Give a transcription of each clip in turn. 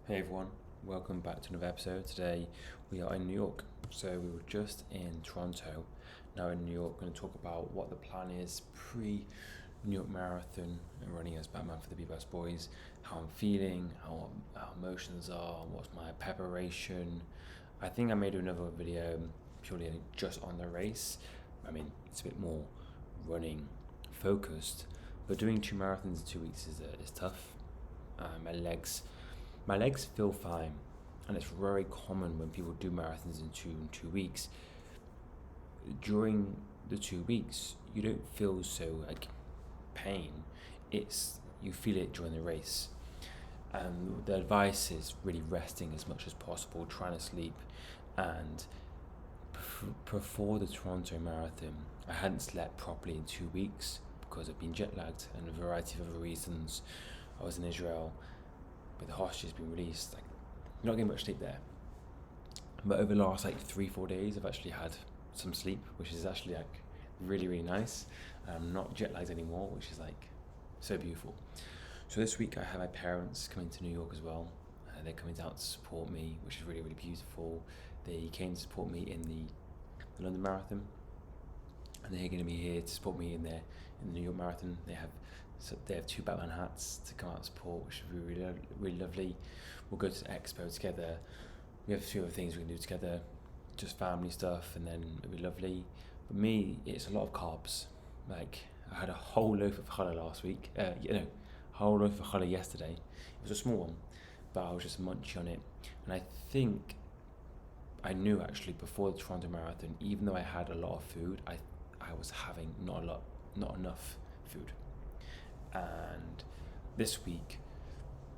Hey everyone, welcome back to another episode. Today we are in New York. So we were just in Toronto, now in New York. Going to talk about what the plan is pre-New York Marathon and running as Batman for the bibas boys, how I'm feeling, how our emotions are, what's my preparation. I think I may do another video purely just on the race. I mean, it's a bit more running focused, but doing 2 marathons in 2 weeks is tough. My legs feel fine, and it's very common when people do marathons in 2 weeks. During the 2 weeks, you don't feel so like pain. It's you feel it during the race, and the advice is really resting as much as possible, trying to sleep, and before the Toronto Marathon, I hadn't slept properly in 2 weeks because I've been jet lagged and a variety of other reasons. I was in Israel, but the hostage has been released. Like, not getting much sleep there. But over the last 3-4 days, I've actually had some sleep, which is actually really, really nice. I'm not jet lagged anymore, which is so beautiful. So this week I have my parents coming to New York as well. They're coming down to support me, which is really, really beautiful. They came to support me in the London Marathon, and they're going to be here to support me in the New York Marathon. They have 2 Batman hats to come out and support, which would be really, really lovely. We'll go to the expo together. We have a few other things we can do together, just family stuff, and then it'll be lovely. For me, it's a lot of carbs. I had a whole loaf of challah last week. Whole loaf of challah yesterday. It was a small one, but I was just munching on it. And I think I knew actually before the Toronto Marathon, even though I had a lot of food, I was having not enough food. And this week,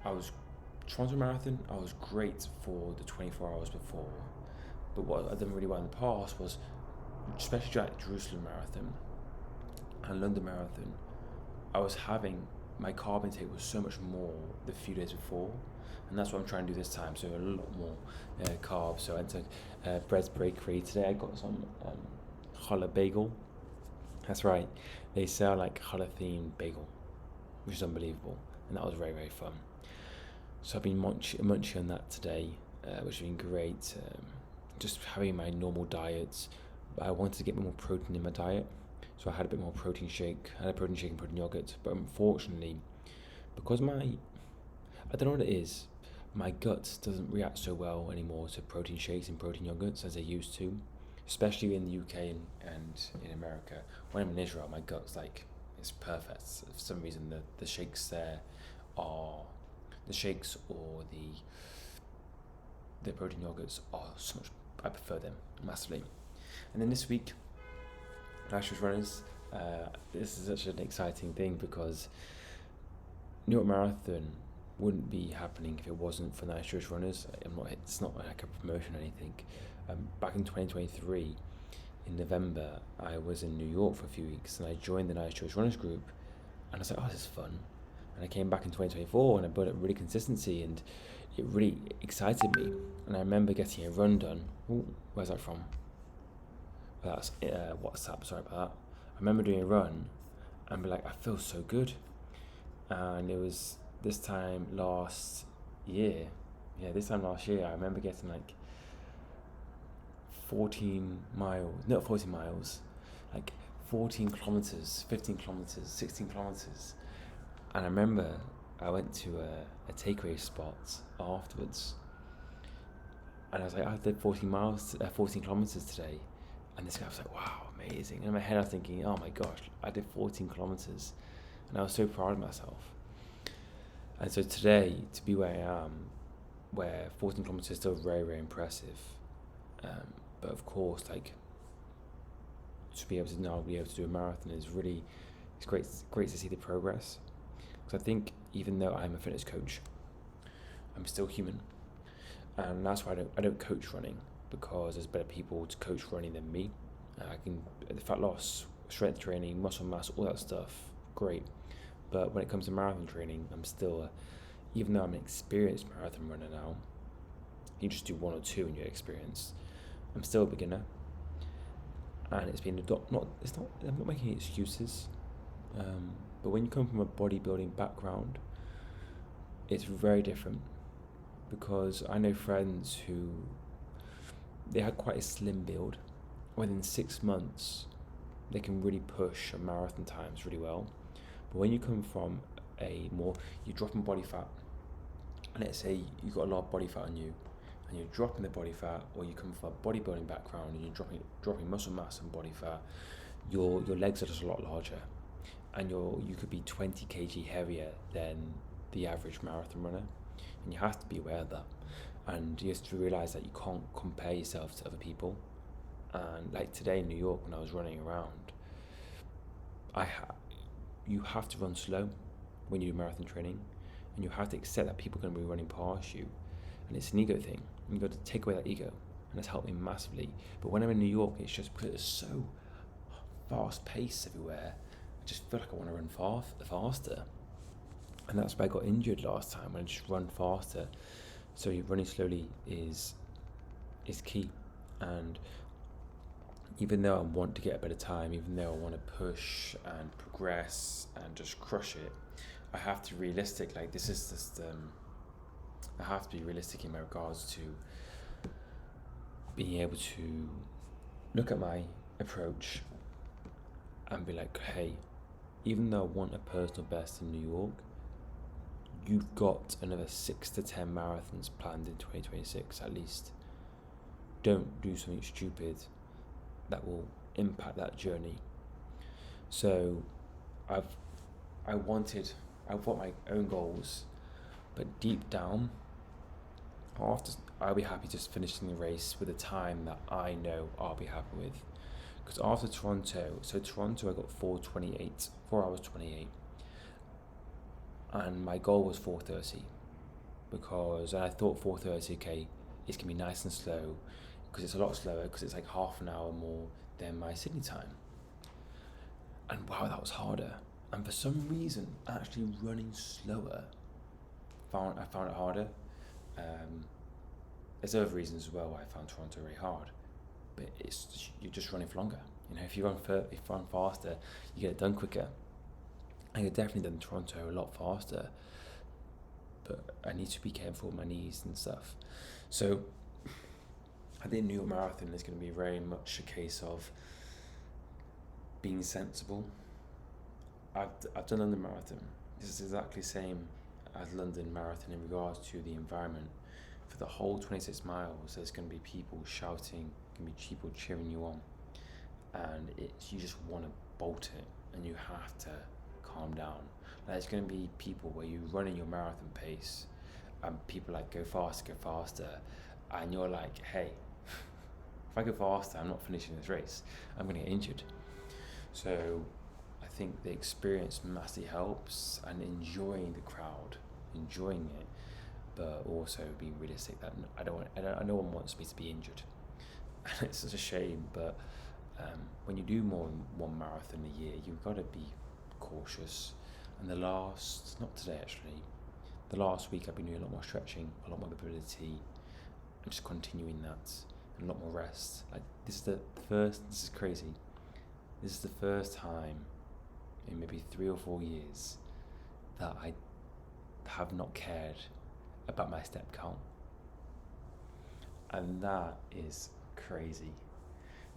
Toronto Marathon, I was great for the 24 hours before. But what I've done really well in the past was, especially at Jerusalem Marathon and London Marathon, my carb intake was so much more the few days before. And that's what I'm trying to do this time, so a lot more carbs. So I went to Bread's Bakery today. I got some challah bagel. That's right, they sell challah themed bagel, which is unbelievable, and that was very, very fun. So I've been munching on that today, which has been great. Just having my normal diet, but I wanted to get more protein in my diet, so I had a bit more protein shake. I had a protein shake and protein yogurt, but unfortunately, because I don't know what it is, my gut doesn't react so well anymore to protein shakes and protein yogurts as they used to, especially in the UK and in America. When I'm in Israel, my gut's it's perfect. For some reason, the shakes there are the shakes or the protein yogurts are so much. I prefer them massively. And then this week, National Runners. This is such an exciting thing because New York Marathon wouldn't be happening if it wasn't for Nice Jewish Runners. It's not like a promotion or anything. Back in 2023, in November, I was in New York for a few weeks, and I joined the Nice Jewish Runners group, and I was like, oh, this is fun. And I came back in 2024, and I built up really consistency, and it really excited me. And I remember getting a run done. Ooh, where's that from? That's WhatsApp, sorry about that. I remember doing a run, and be like, I feel so good. And it was this time last year, I remember getting 14 miles, 14 kilometers, 15 kilometers, 16 kilometers. And I remember I went to a takeaway spot afterwards, and I was like, I did 14 kilometers today. And this guy was like, wow, amazing. And in my head I was thinking, oh my gosh, I did 14 kilometers. And I was so proud of myself. And so today, to be where I am, where 14 kilometers is still very, very impressive. But of course, to be able to do a marathon is really, it's great to see the progress. Because I think even though I'm a fitness coach, I'm still human. And that's why I don't coach running, because there's better people to coach running than me. I can, the fat loss, strength training, muscle mass, all that stuff, great. But when it comes to marathon training, I'm still, even though I'm an experienced marathon runner now, you just do 1 or 2 and you're experienced. I'm still a beginner, and it's been I'm not making excuses. But when you come from a bodybuilding background, it's very different. because I know friends who they had quite a slim build. Within 6 months, they can really push a marathon times really well. But when you come from you're dropping body fat, and let's say you've got a lot of body fat on you, and you're dropping the body fat, or you come from a bodybuilding background and you're dropping muscle mass and body fat, your legs are just a lot larger, and you could be 20 kg heavier than the average marathon runner, and you have to be aware of that, and you have to realize that you can't compare yourself to other people. And like today in New York when I was running around, you have to run slow when you do marathon training, and you have to accept that people are going to be running past you, and it's an ego thing. You've got to take away that ego, and that's helped me massively. But when I'm in New York, it's just because it's so fast paced everywhere, I just feel like I want to run faster, and that's why I got injured last time, when I just run faster. So running slowly is key. And even though I want to get a better time, even though I want to push and progress and just crush it, I have to be realistic. Like, this is just I have to be realistic in my regards to being able to look at my approach and be like, hey, even though I want a personal best in New York, you've got another 6 to 10 marathons planned in 2026 at least. Don't do something stupid that will impact that journey. So I've got my own goals, but deep down, I'll be happy just finishing the race with a time that I know I'll be happy with. Because after Toronto I got 4 hours 28, and my goal was 4:30, because I thought 4:30, okay, it's gonna be nice and slow, because it's a lot slower, because it's like half an hour more than my Sydney time. And wow, that was harder. And for some reason, actually running slower, I found it harder. There's other reasons as well why I found Toronto very hard, but you're just running for longer. You know, if you run faster, you get it done quicker. I could definitely done Toronto a lot faster, but I need to be careful with my knees and stuff. So I think New York Marathon is going to be very much a case of being sensible. I've done London Marathon. This is exactly the same as London Marathon in regards to the environment. For the whole 26 miles, there's going to be people shouting, going to be people cheering you on, and you just want to bolt it, and you have to calm down. Like, there's going to be people where you run in your marathon pace, and people like go faster, and you're like, hey, if I go faster, I'm not finishing this race. I'm going to get injured. So I think the experience massively helps, and enjoying the crowd, enjoying it, but also being realistic that no one wants me to be injured. And it's such a shame, but when you do more than one marathon a year, you've got to be cautious. And the last week I've been doing a lot more stretching, a lot more mobility, and just continuing that, and a lot more rest. Like, this is crazy. This is the first time in maybe 3 or 4 years that I have not cared about my step count. And that is crazy,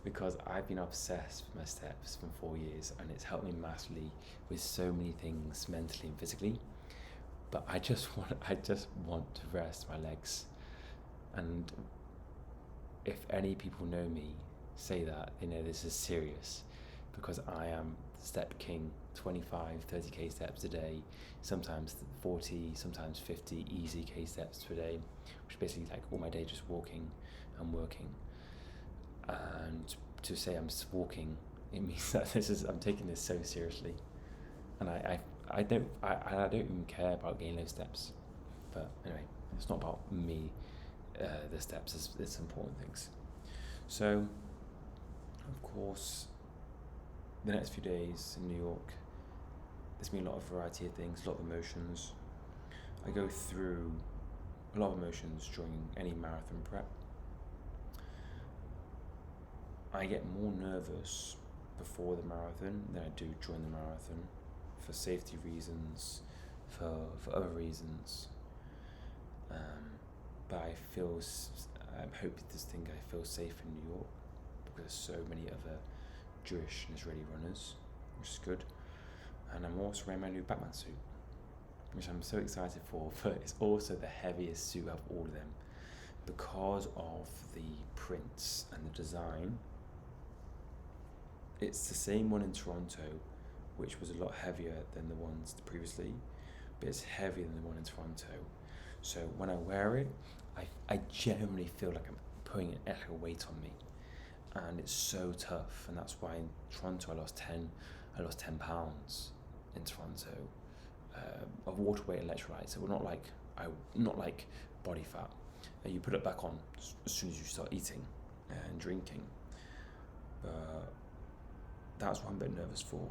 because I've been obsessed with my steps for 4 years, and it's helped me massively with so many things mentally and physically. But I just want to rest my legs. And if any people know me, say that, they know this is serious, because I am step king. 25, 30k steps a day, sometimes 40, sometimes 50 easy k steps per day, which basically like all my day just walking and working. And to say I'm just walking, it means that I'm taking this so seriously, and I don't even care about getting those steps. But anyway, it's not about me. The steps, it's important things. So of course, the next few days in New York, there's been a lot of variety of things, a lot of emotions. I go through a lot of emotions during any marathon prep. I get more nervous before the marathon than I do during the marathon, for safety reasons, for other reasons. that I feel, hope this thing I feel safe in New York because there's so many other Jewish and Israeli runners, which is good. And I'm also wearing my new Batman suit, which I'm so excited for, but it's also the heaviest suit of all of them because of the prints and the design. It's the same one in Toronto, which was a lot heavier than the ones previously, but it's heavier than the one in Toronto. So when I wear it, I genuinely feel like I'm putting an extra weight on me, and it's so tough. And that's why in Toronto I lost 10 pounds in Toronto of water weight electrolytes. So we're not like body fat. You put it back on as soon as you start eating and drinking. But that's what I'm a bit nervous for,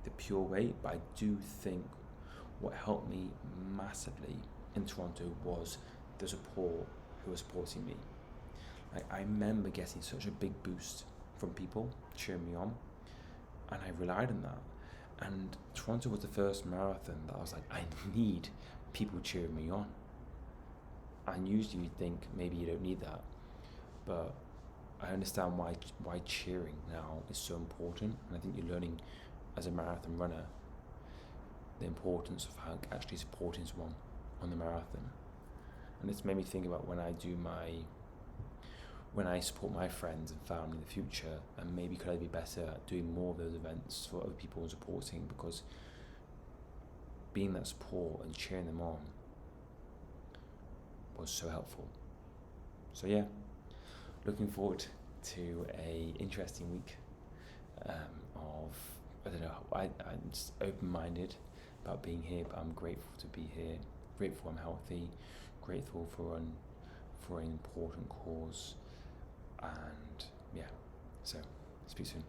the pure weight. But I do think what helped me massively in Toronto was the support who were supporting me. Like, I remember getting such a big boost from people cheering me on, and I relied on that. And Toronto was the first marathon that I was like, I need people cheering me on. And usually you think maybe you don't need that, but I understand why cheering now is so important. And I think you're learning as a marathon runner the importance of how actually supporting someone on the marathon. And it's made me think about when I support my friends and family in the future, and maybe could I be better at doing more of those events for other people and supporting, because being that support and cheering them on was so helpful. So yeah, looking forward to a interesting week I don't know, I'm just open-minded about being here, but I'm grateful to be here, grateful I'm healthy, grateful for an important cause, and yeah, so speak soon.